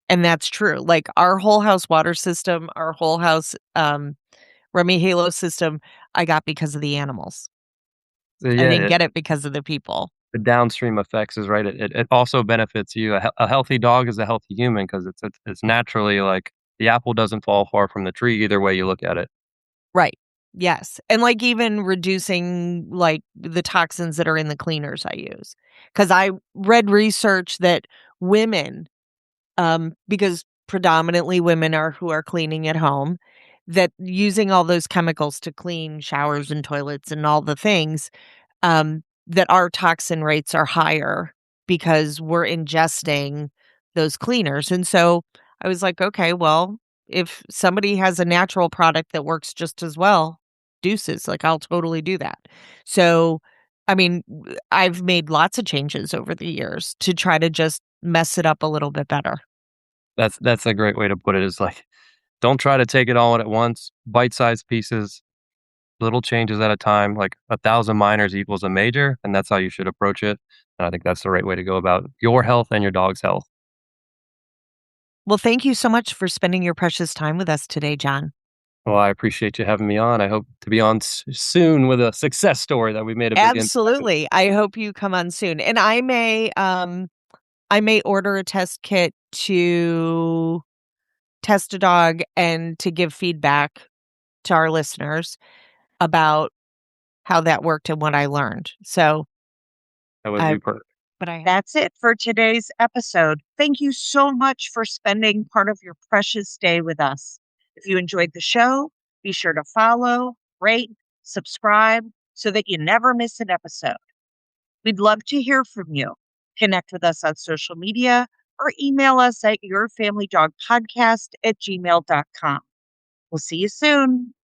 And that's true. Like, our whole house water system, our whole house, Remy Halo system, I got because of the animals. So I yeah, didn't get it because of the people. the downstream effects is right. It also benefits you. A healthy dog is a healthy human because it's naturally like the apple doesn't fall far from the tree either way you look at it. Right. Yes. And like even reducing like the toxins that are in the cleaners I use. Cause I read research that women, because predominantly women are who are cleaning at home, that using all those chemicals to clean showers and toilets and all the things, that our toxin rates are higher because we're ingesting those cleaners. And so I was like, okay, well, if somebody has a natural product that works just as well, deuces, like I'll totally do that. So, I mean, I've made lots of changes over the years to try to just mess it up a little bit better. That's a great way to put it. Is like don't try to take it all in at once. Bite-sized pieces, little changes at a time. Like 1,000 minors equals a major, and that's how you should approach it. And I think that's the right way to go about your health and your dog's health. Well, thank you so much for spending your precious time with us today, John. Well, I appreciate you having me on. I hope to be on soon with a success story that we made a big impact with. Absolutely. I hope you come on soon. And I may order a test kit to test a dog and to give feedback to our listeners about how that worked and what I learned. So, That would I be perfect. that's it for today's episode. Thank you so much for spending part of your precious day with us. If you enjoyed the show, be sure to follow, rate, subscribe so that you never miss an episode. We'd love to hear from you. Connect with us on social media or email us at yourfamilydogpodcast@gmail.com. We'll see you soon.